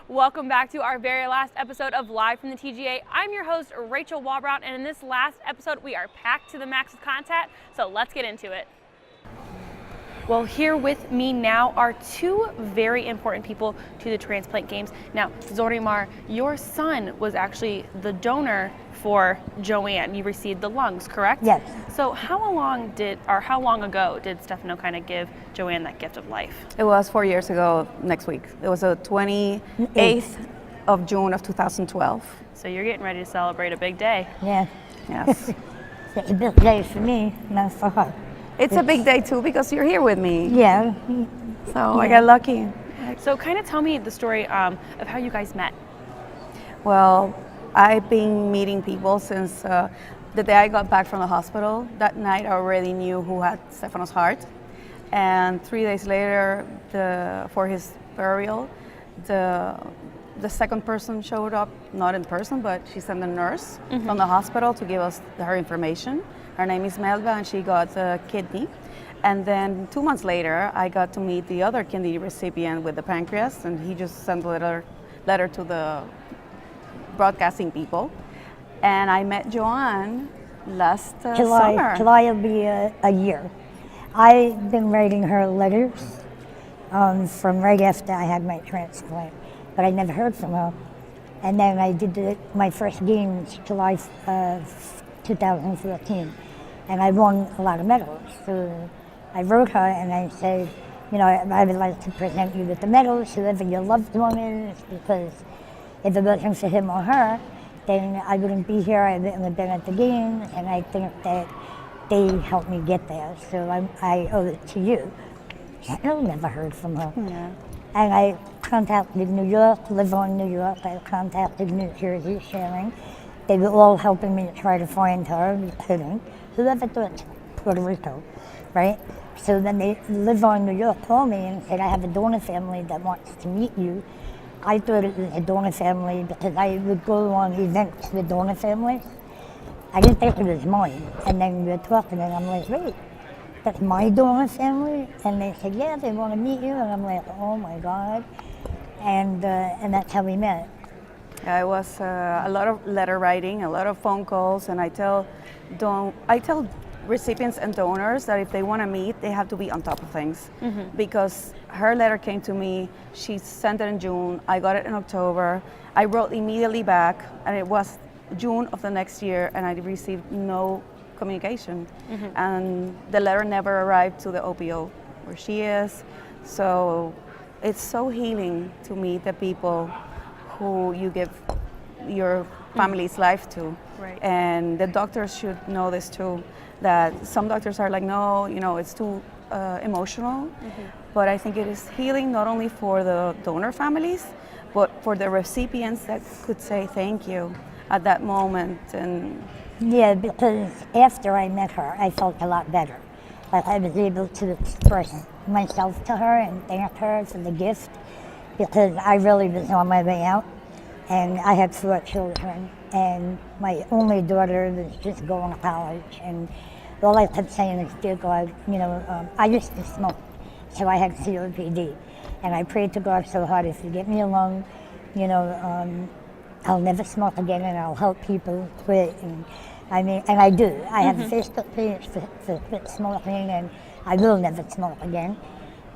Welcome back to our very last episode of Live from the TGA. I'm your host, Rachel Walbrown, and in this last episode, we are packed to the max with content, so let's get into it. Well, here with me now are two very important people to the transplant games. Now, Zorimar, your son was actually the donor for Joanne. You received the lungs, correct? Yes. So how long ago did Stefano kind of give Joanne that gift of life? It was 4 years ago next week. It was the 28th of June of 2012. So you're getting ready to celebrate a big day. Yeah. Yes. It's a big day for me, not for her. It's a big day too because you're here with me. Yeah. So I got lucky. So kind of tell me the story of how you guys met. Well, I've been meeting people since the day I got back from the hospital. That night I already knew who had Stefano's heart. And 3 days later, for his burial, the second person showed up, not in person, but she sent a nurse from the hospital to give us her information. Her name is Melba, and she got a kidney. And then 2 months later, I got to meet the other kidney recipient with the pancreas, and he just sent a letter to the broadcasting people. And I met Joanne last summer. July will be a year. I've been writing her letters from right after I had my transplant, but I never heard from her. And then I did my first games July 2014, and I won a lot of medals. So I wrote her and I said, you know, I would like to present you with the medals, whoever your loved one is, because if it wasn't for him or her, then I wouldn't be here, I wouldn't have been at the games, and I think that they helped me get there, so I owe it to you. Still never heard from her. Yeah. And I contacted New York, Live On New York, I contacted New Jersey Sharing. They were all helping me try to find her, we couldn't. Whoever thought Puerto Rico, right? So then they Live On New York called me and said, I have a donor family that wants to meet you. I thought it was a donor family because I would go on events with donor families. I didn't think it was mine. And then we were talking and I'm like, wait, that's my donor family? And they said, yeah, they want to meet you. And I'm like, oh my God. And that's how we met. Yeah, it was a lot of letter writing, a lot of phone calls, and I tell recipients and donors that if they want to meet, they have to be on top of things. Because her letter came to me, she sent it in June, I got it in October, I wrote immediately back, and it was June of the next year, and I received no communication. And the letter never arrived to the OPO where she is. So it's so healing to meet the people who you give your family's life to. Right. And the doctors should know this too, that some doctors are like, no, you know, it's too emotional. But I think it is healing not only for the donor families, but for the recipients that could say thank you at that moment. And Yeah, because after I met her, I felt a lot better. Like I was able to express myself to her and thank her for the gift, because I really was on my way out, and I had 4 children, and my only daughter was just going to college, and all I kept saying is, dear God, you know, I used to smoke, so I had COPD, and I prayed to God so hard, if you get me a lung, you know, I'll never smoke again, and I'll help people quit, and I do. I have a Facebook page for quit smoking, and I will never smoke again.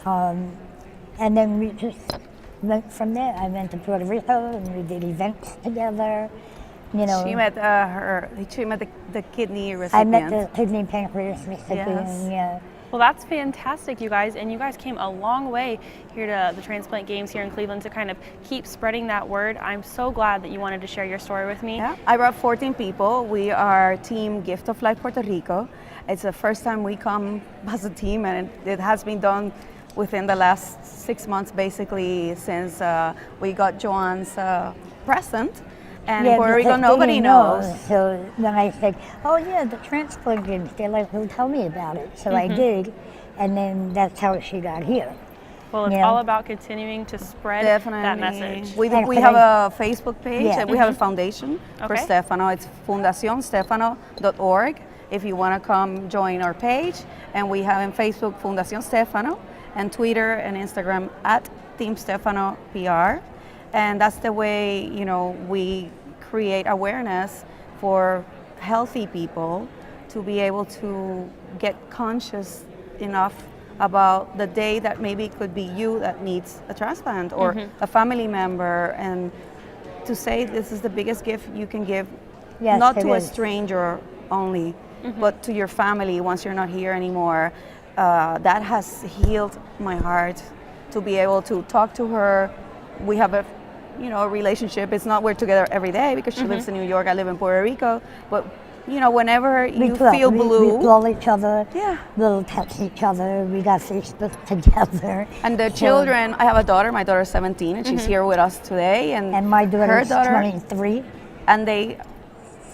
And then we just went from there. I went to Puerto Rico and we did events together. You know, she met the kidney recipient. I met the kidney pancreas recipient. Yes. Yeah. Well, that's fantastic, you guys, and you guys came a long way here to the Transplant Games here in Cleveland to kind of keep spreading that word. I'm so glad that you wanted to share your story with me. Yeah, I brought 14 people. We are Team Gift of Life Puerto Rico. It's the first time we come as a team, and it has been done within the last 6 months, basically, since we got Joanne's present. And in Puerto Rico, nobody knows. So then I said, oh yeah, the transplant games, they're like, well, tell me about it. So I did, and then that's how she got here. Well, it's all about continuing to spread that message. We have a Facebook page, and we have a foundation for Okay. Stefano. It's fundacionstefano.org if you want to come join our page. And we have in Facebook Fundación Stefano, and Twitter and Instagram at Team Stefano PR. And that's the way, you know, we create awareness for healthy people to be able to get conscious enough about the day that maybe it could be you that needs a transplant or a family member, and to say this is the biggest gift you can give, Yes, not it to a is. stranger only, but to your family once you're not here anymore. That has healed my heart to be able to talk to her. We have a, you know, a relationship. It's not we're together every day because she lives in New York, I live in Puerto Rico, but you know, whenever you feel blue. We blow each other. Yeah. We'll text each other. We got Facebook together. And the children, I have a daughter, my daughter's 17 and she's here with us today, And my her daughter's daughter, 23. and they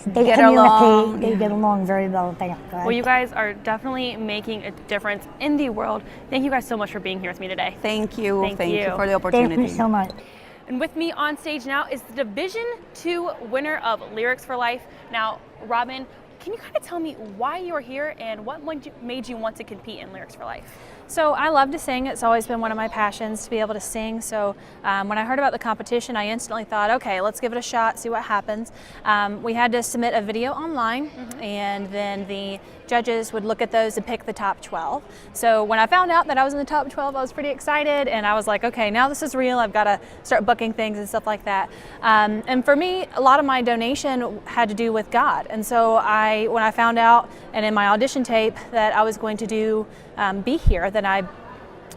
They get communicate. along. They get along very well, thank God. Well, you guys are definitely making a difference in the world. Thank you guys so much for being here with me today. Thank you Thank you. for the Thank opportunity. you so much. And with me on stage now is the Division II winner of Lyrics for Life. Now, Robin, can you kind of tell me why you are here and what made you want to compete in Lyrics for Life? So I love to sing. It's always been one of my passions to be able to sing. So when I heard about the competition, I instantly thought, okay, let's give it a shot, see what happens. We had to submit a video online, and then the judges would look at those and pick the top 12. So when I found out that I was in the top 12, I was pretty excited, and I was like, okay, now this is real. I've got to start booking things and stuff like that. And for me, a lot of my donation had to do with God. And so when I found out, and in my audition tape, that I was going to be here, then I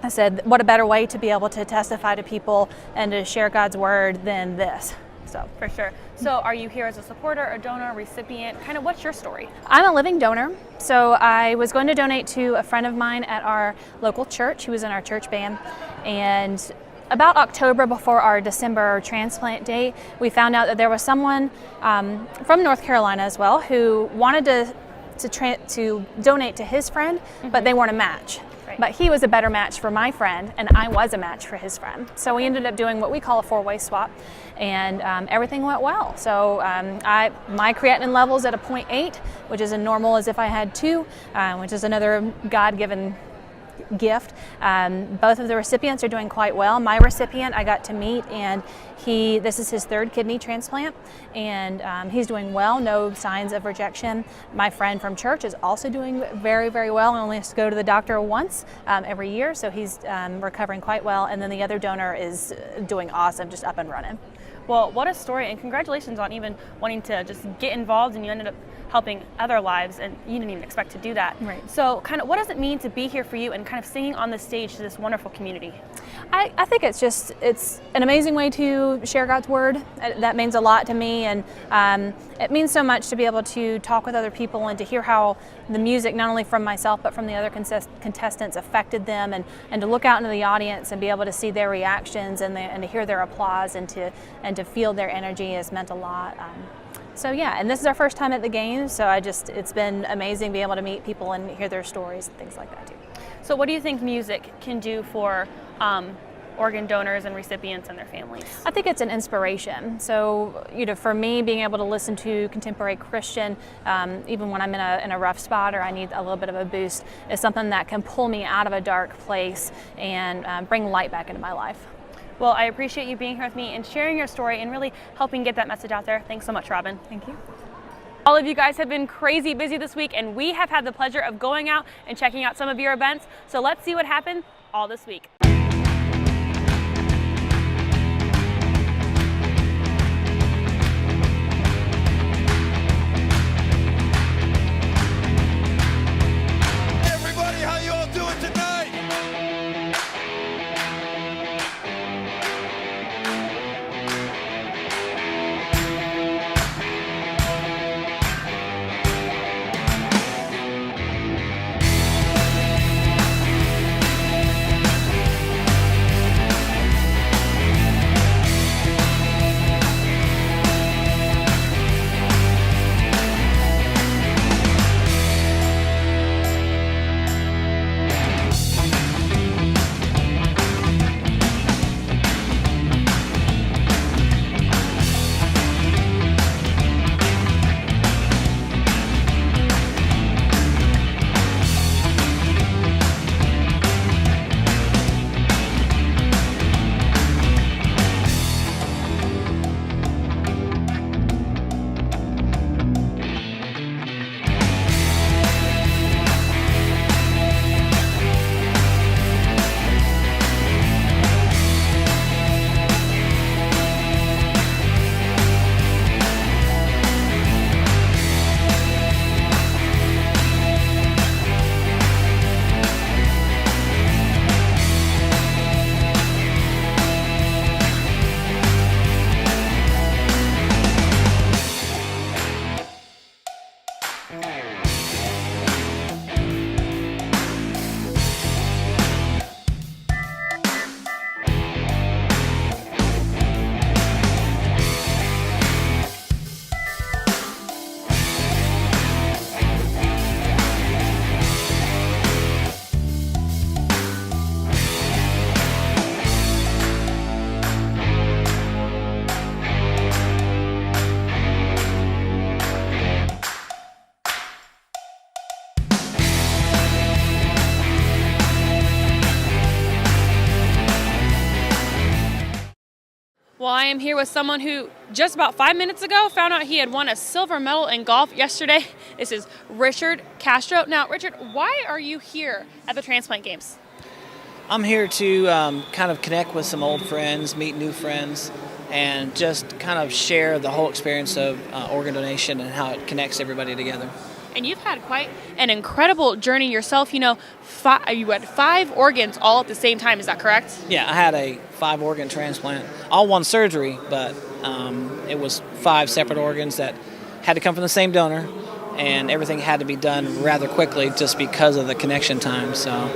said, what a better way to be able to testify to people and to share God's word than this. So For sure. So are you here as a supporter, a donor, recipient? Kind of what's your story? I'm a living donor. So I was going to donate to a friend of mine at our local church who was in our church band. And about October, before our December transplant date, we found out that there was someone from North Carolina as well who wanted to donate to his friend, but they weren't a match. Right. But he was a better match for my friend, and I was a match for his friend. So we ended up doing what we call a four-way swap, and everything went well. So my creatinine level's at a 0.8, which is as normal as if I had 2, which is another God-given gift. Both of the recipients are doing quite well. My recipient I got to meet, and this is his 3rd kidney transplant, and he's doing well, no signs of rejection. My friend from church is also doing very, very well, and only has to go to the doctor once every year, so he's recovering quite well. And then the other donor is doing awesome, just up and running. Well, what a story, and congratulations on even wanting to just get involved, and you ended up helping other lives, and you didn't even expect to do that. Right. So kind of what does it mean to be here for you and kind of singing on the stage to this wonderful community? I think it's an amazing way to share God's word. That means a lot to me, and it means so much to be able to talk with other people and to hear how the music, not only from myself but from the other contestants, affected them, and to look out into the audience and be able to see their reactions and to hear their applause and to feel their energy has meant a lot. So yeah, and this is our first time at the Games, so it's been amazing being able to meet people and hear their stories and things like that too. So what do you think music can do for organ donors and recipients and their families? I think it's an inspiration. So, for me, being able to listen to contemporary Christian, even when I'm in a rough spot or I need a little bit of a boost, is something that can pull me out of a dark place and bring light back into my life. Well, I appreciate you being here with me and sharing your story and really helping get that message out there. Thanks so much, Robin. Thank you. All of you guys have been crazy busy this week, and we have had the pleasure of going out and checking out some of your events. So let's see what happened all this week. Everybody, how you all doing tonight? Well, I am here with someone who just about 5 minutes ago found out he had won a silver medal in golf yesterday. This is Richard Castro. Now, Richard, why are you here at the Transplant Games? I'm here to kind of connect with some old friends, meet new friends, and just kind of share the whole experience of organ donation and how it connects everybody together. And you've had quite an incredible journey yourself. You know, you had 5 organs all at the same time. Is that correct? Yeah, I had a 5-organ transplant, all one surgery, but it was 5 separate organs that had to come from the same donor, and everything had to be done rather quickly just because of the connection time. So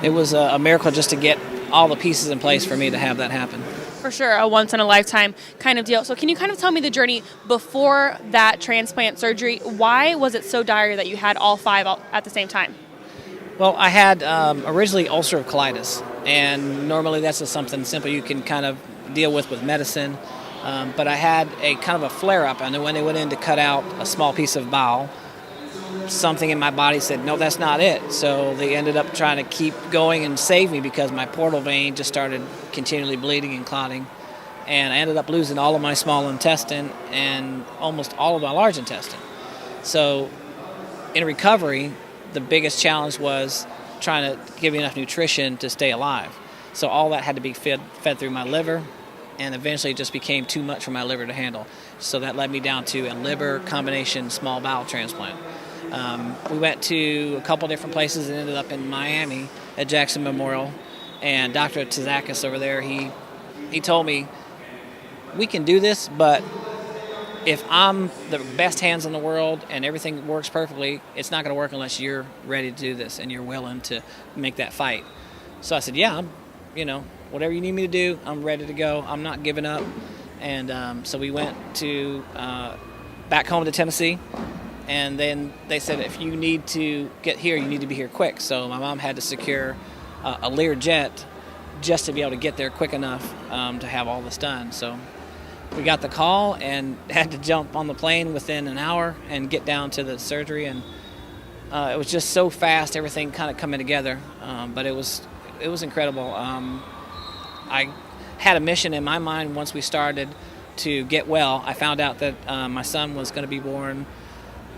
it was a miracle just to get all the pieces in place for me to have that happen. For sure, a once-in-a-lifetime kind of deal. So can you kind of tell me the journey before that transplant surgery? Why was it so dire that you had all 5 at the same time? Well, I had originally ulcerative colitis, and normally that's just something simple you can kind of deal with medicine. But I had a kind of a flare-up, and when they went in to cut out a small piece of bowel, something in my body said, no, that's not it. So they ended up trying to keep going and save me because my portal vein just started continually bleeding and clotting. And I ended up losing all of my small intestine and almost all of my large intestine. So in recovery, the biggest challenge was trying to give me enough nutrition to stay alive. So all that had to be fed through my liver, and eventually it just became too much for my liver to handle. So that led me down to a liver combination small bowel transplant. We went to a couple different places and ended up in Miami at Jackson Memorial. And Dr. Tzakis over there, he told me, we can do this, but if I'm the best hands in the world and everything works perfectly, it's not going to work unless you're ready to do this and you're willing to make that fight. So I said, yeah, whatever you need me to do, I'm ready to go. I'm not giving up. And so we went to back home to Tennessee. And then they said, if you need to get here, you need to be here quick. So my mom had to secure a Lear jet just to be able to get there quick enough to have all this done. So we got the call and had to jump on the plane within an hour and get down to the surgery. And it was just so fast, everything kind of coming together. But it was incredible. I had a mission in my mind once we started to get well. I found out that my son was going to be born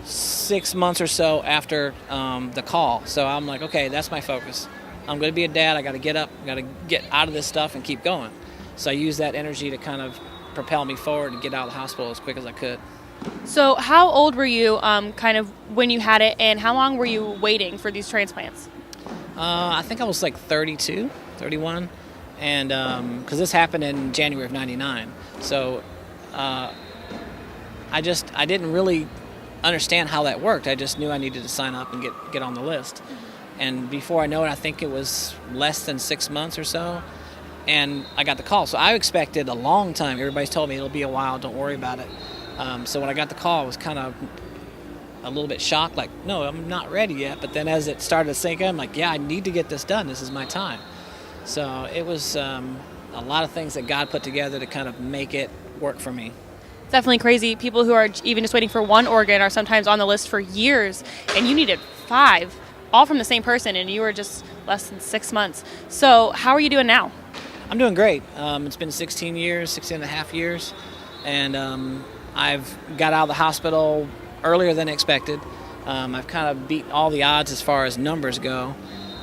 6 months or so after the call. So I'm like, okay, that's my focus. I'm going to be a dad. I got to get up, got to get out of this stuff and keep going. So I used that energy to kind of propel me forward and get out of the hospital as quick as I could. So how old were you kind of when you had it, and how long were you waiting for these transplants? I think I was like 32, 31. And because this happened in January of 99. So I didn't really understand how that worked. I just knew I needed to sign up and get on the list. And before I know it, I think it was less than 6 months or so, and I got the call. So I expected a long time. Everybody's told me it'll be a while, don't worry about it. So when I got the call, I was kind of a little bit shocked, like, no, I'm not ready yet. But then as it started to sink in, I'm like, yeah, I need to get this done. This is my time. So it was a lot of things that God put together to kind of make it work for me. Definitely crazy. People who are even just waiting for one organ are sometimes on the list for years, and you needed 5, all from the same person, and you were just less than 6 months. So how are you doing now? I'm doing great. It's been 16 and a half years, and I've got out of the hospital earlier than expected. I've kind of beat all the odds as far as numbers go,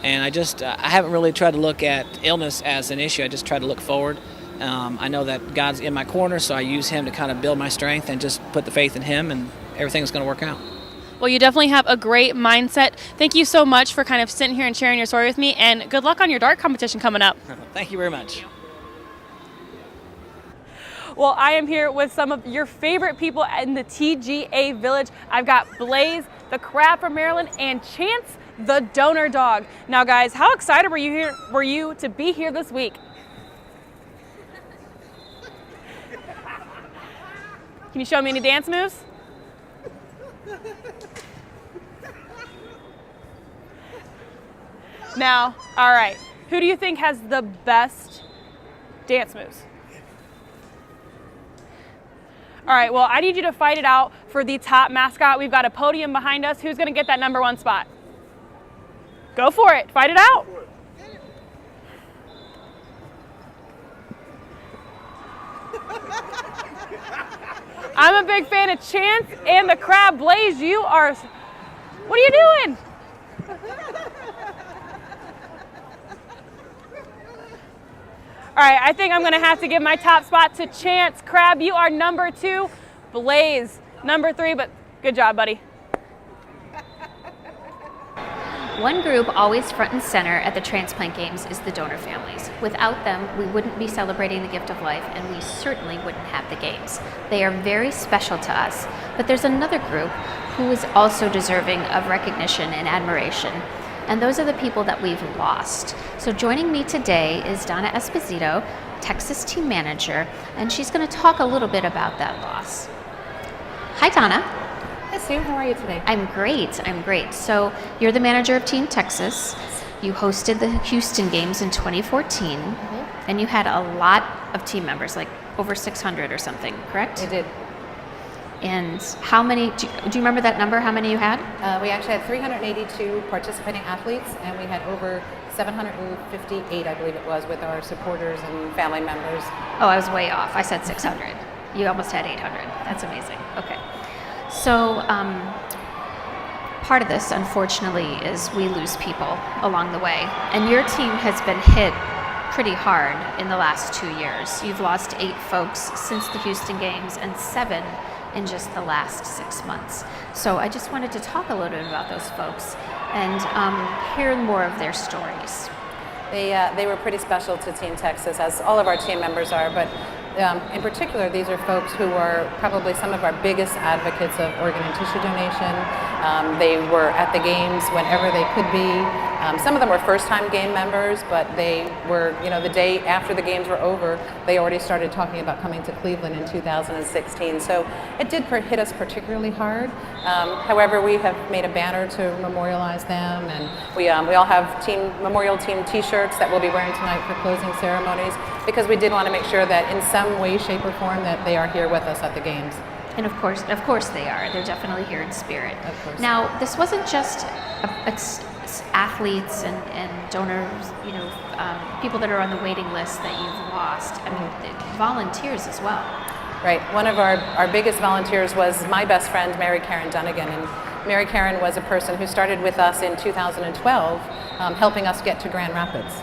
and I haven't really tried to look at illness as an issue. I just tried to look forward. I know that God's in my corner, so I use Him to kind of build my strength and just put the faith in Him, and everything's going to work out. Well, you definitely have a great mindset. Thank you so much for kind of sitting here and sharing your story with me, and good luck on your dart competition coming up. Thank you very much. Well, I am here with some of your favorite people in the TGA Village. I've got Blaze, the crab from Maryland, and Chance, the donor dog. Now, guys, how excited were you to be here this week? Can you show me any dance moves? Now, all right, who do you think has the best dance moves? All right, well, I need you to fight it out for the top mascot. We've got a podium behind us. Who's gonna get that #1 spot? Go for it, fight it out. I'm a big fan of Chance and the crab. Blaze, you are, what are you doing? All right, I think I'm gonna have to give my top spot to Chance. Crab, you are number 2. Blaze, number 3, but good job, buddy. One group always front and center at the transplant games is the donor families. Without them, we wouldn't be celebrating the gift of life, and we certainly wouldn't have the games. They are very special to us, but there's another group who is also deserving of recognition and admiration, and those are the people that we've lost. So joining me today is Donna Esposito, Texas team manager, and she's going to talk a little bit about that loss. Hi, Donna. Hi, Sue. How are you today? I'm great. So you're the manager of Team Texas. You hosted the Houston games in 2014, and you had a lot of team members, like over 600 or something, correct? I did. And how many, do you remember that number, how many you had? We actually had 382 participating athletes, and we had over 758, I believe it was, with our supporters and family members. Oh, I was way off. I said 600. You almost had 800. That's amazing. Okay. So part of this, unfortunately, is we lose people along the way. And your team has been hit pretty hard in the last 2 years. You've lost 8 folks since the Houston games and 7 in just the last 6 months. So I just wanted to talk a little bit about those folks and hear more of their stories. They were pretty special to Team Texas, as all of our team members are, but in particular, these are folks who are probably some of our biggest advocates of organ and tissue donation. They were at the games whenever they could be. Some of them were first-time game members, but they were, the day after the games were over, they already started talking about coming to Cleveland in 2016. So it did hit us particularly hard. However, we have made a banner to memorialize them, and we all have memorial team T-shirts that we'll be wearing tonight for closing ceremonies, because we did want to make sure that in some way, shape, or form that they are here with us at the games. And of course they are. They're definitely here in spirit. Of course. Now, this wasn't just athletes and donors, people that are on the waiting list that you've lost. I mean, volunteers as well. Right. One of our biggest volunteers was my best friend, Mary Karen Dunnigan. And Mary Karen was a person who started with us in 2012, helping us get to Grand Rapids.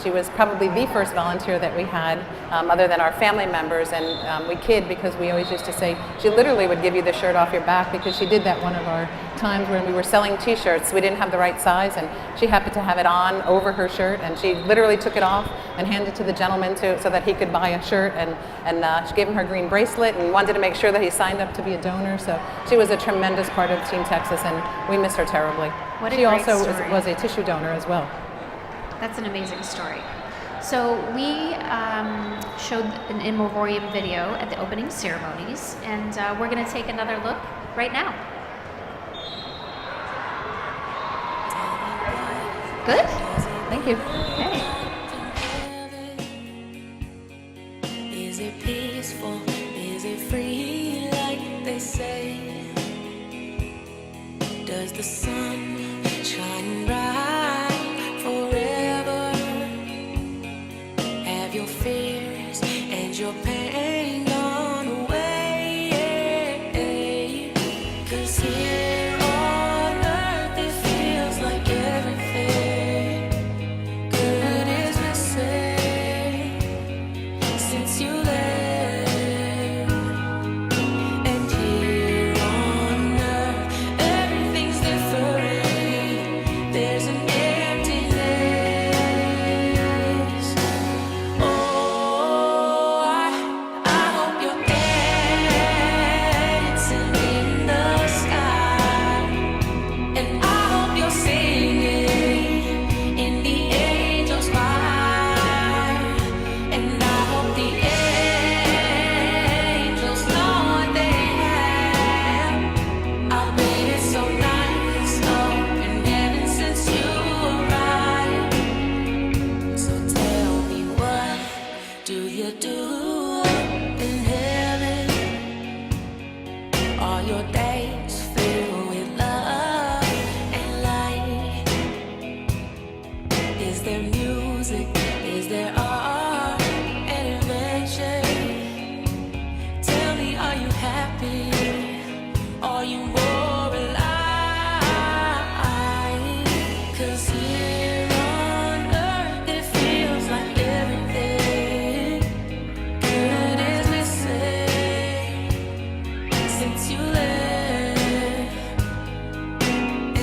She was probably the first volunteer that we had, other than our family members, and we kid because we always used to say she literally would give you the shirt off your back, because she did that one of our times when we were selling T-shirts. We didn't have the right size, and she happened to have it on over her shirt, and she literally took it off and handed it to the gentleman so that he could buy a shirt, and she gave him her green bracelet and wanted to make sure that he signed up to be a donor. So she was a tremendous part of Team Texas, and we miss her terribly. What a she great also story. was a tissue donor as well. That's an amazing story. So we showed an in memoriam video at the opening ceremonies, and we're going to take another look right now. Good? Thank you. Hey. Is it peaceful? Is it free like they say? Does the sun shine bright forever? Have your fears and your pain gone away? 'Cause here on earth it feels like everything good is missing since you left. And here on earth everything's different. happy? Are you more alive? 'Cause here on earth it feels like everything good is missing since you left.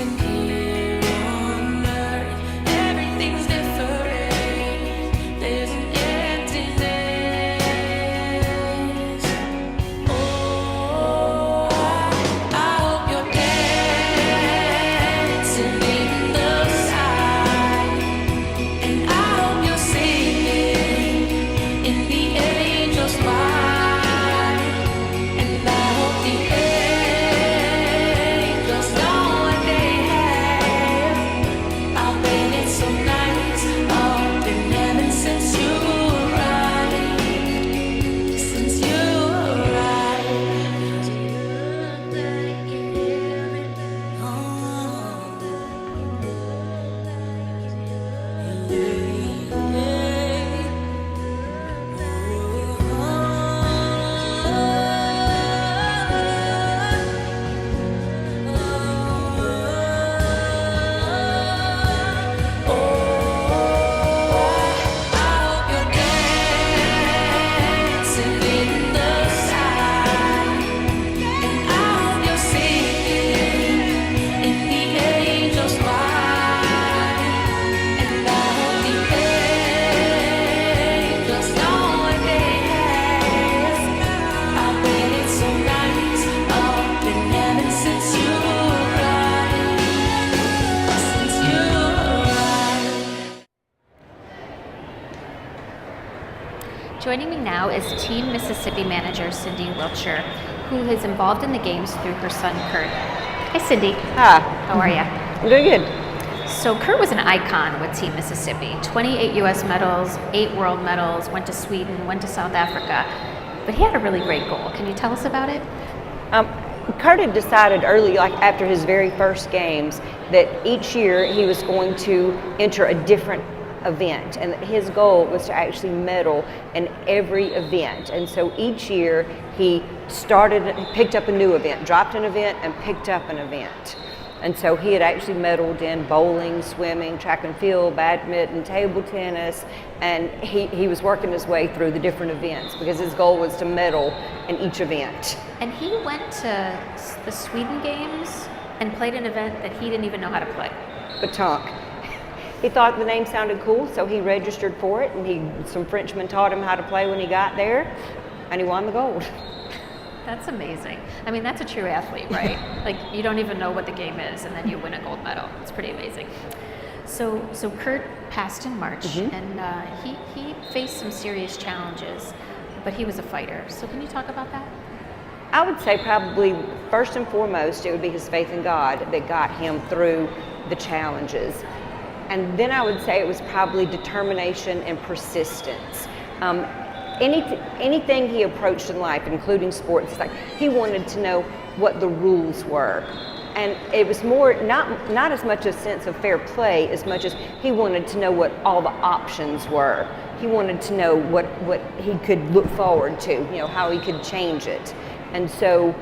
And here on earth everything's different. There's an emptiness. Oh, I hope you're dancing in the sky, and I hope you're singing in the angels' choir, and I hope the angels know what they have. I bet it's so nice up in heaven since you arrived, since you Joining me now is Team Mississippi manager Cindy Wiltshire, who is involved in the games through her son Kurt. Hi Cindy. Hi. How are you? I'm doing good. So Kurt was an icon with Team Mississippi. 28 U.S. medals, 8 world medals, went to Sweden, went to South Africa. But he had a really great goal. Can you tell us about it? Kurt had decided early, like after his very first games, that each year he was going to enter a different event, and his goal was to actually medal in every event. And so each year he picked up a new event, dropped an event and picked up an event. And so he had actually medaled in bowling, swimming, track and field, badminton, table tennis, and he was working his way through the different events because his goal was to medal in each event. And he went to the Sweden games and played an event that he didn't even know how to play. Pétanque. He thought the name sounded cool, so he registered for it, and some Frenchmen taught him how to play when he got there, and he won the gold. That's amazing. I mean, that's a true athlete, right? Like, you don't even know what the game is, and then you win a gold medal. It's pretty amazing. So Kurt passed in March, and he faced some serious challenges, but he was a fighter. So can you talk about that? I would say probably first and foremost, it would be his faith in God that got him through the challenges. And then I would say it was probably determination and persistence. Anything he approached in life, including sports, it's like he wanted to know what the rules were. And it was more, not as much a sense of fair play as much as he wanted to know what all the options were. He wanted to know what he could look forward to, you know, how he could change it. And so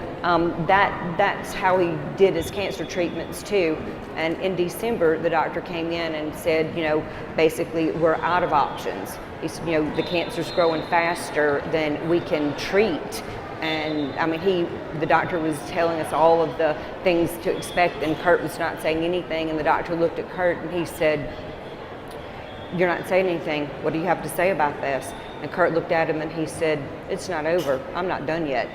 that's how he did his cancer treatments too. And in December, the doctor came in and said, you know, basically we're out of options. He said, you know, the cancer's growing faster than we can treat. And I mean, the doctor was telling us all of the things to expect, and Kurt was not saying anything. And the doctor looked at Kurt and he said, "You're not saying anything. What do you have to say about this?" And Kurt looked at him and he said, "It's not over. I'm not done yet."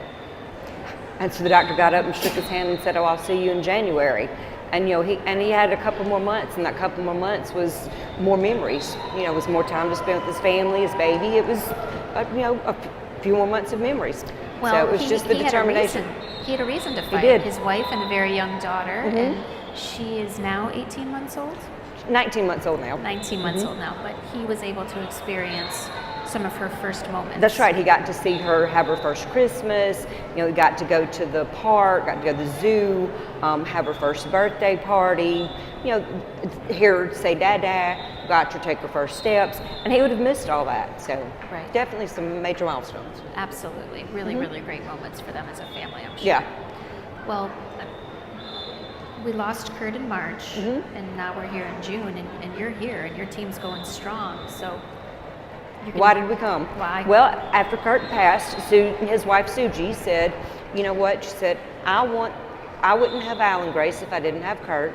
And so the doctor got up and shook his hand and said, "Oh, I'll see you in January." And you know, he had a couple more months, and that couple more months was more memories. You know, it was more time to spend with his family, his baby. It was, you know, a few more months of memories. Well, so it was just the determination. He had a reason to fight. He did. His wife and a very young daughter, and she is now 18 months old? 19 months old now. 19 months old now, but he was able to experience some of her first moments. That's right. He got to see her have her first Christmas. You know, he got to go to the park, got to go to the zoo, have her first birthday party. You know, hear her say "Dada," got to take her first steps, and he would have missed all that. So, Right. definitely some major milestones. Absolutely. Really, really great moments for them as a family, I'm sure. Yeah. Well, we lost Kurt in March, and now we're here in June, and you're here, and your team's going strong. So, you're gonna- Why did we come? Why? Well, after Kurt passed, his wife Suji said, "You know what?" She said, "I wouldn't have Alan Grace if I didn't have Kurt,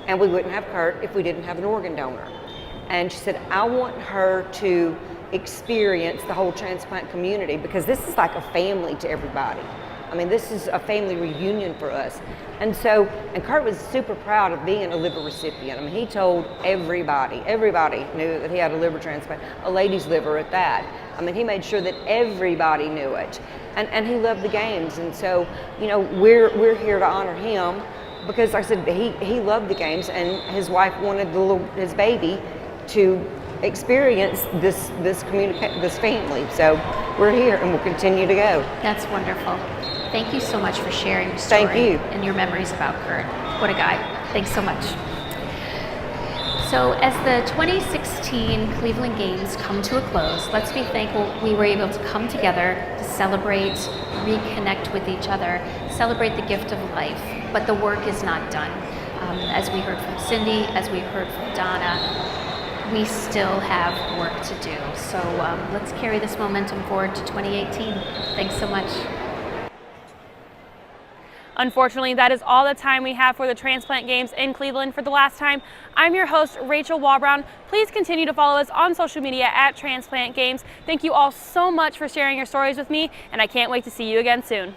and we wouldn't have Kurt if we didn't have an organ donor." And she said, "I want her to experience the whole transplant community because this is like a family to everybody. I mean, this is a family reunion for us." And Kurt was super proud of being a liver recipient. I mean, he told everybody knew that he had a liver transplant, a lady's liver at that. I mean, he made sure that everybody knew it. And he loved the games. And so, you know, we're here to honor him because, like I said, he loved the games, and his wife wanted his baby to experience this family. So we're here, and we'll continue to go. That's wonderful. Thank you so much for sharing your story Thank you. and your memories about Kurt. What a guy. Thanks so much. So as the 2016 Cleveland Games come to a close, let's be thankful we were able to come together to celebrate, reconnect with each other, celebrate the gift of life. But the work is not done. As we heard from Cindy, as we heard from Donna, we still have work to do. So let's carry this momentum forward to 2018. Thanks so much. Unfortunately, that is all the time we have for the Transplant Games in Cleveland for the last time. I'm your host, Rachel Walbrown. Please continue to follow us on social media at Transplant Games. Thank you all so much for sharing your stories with me, and I can't wait to see you again soon.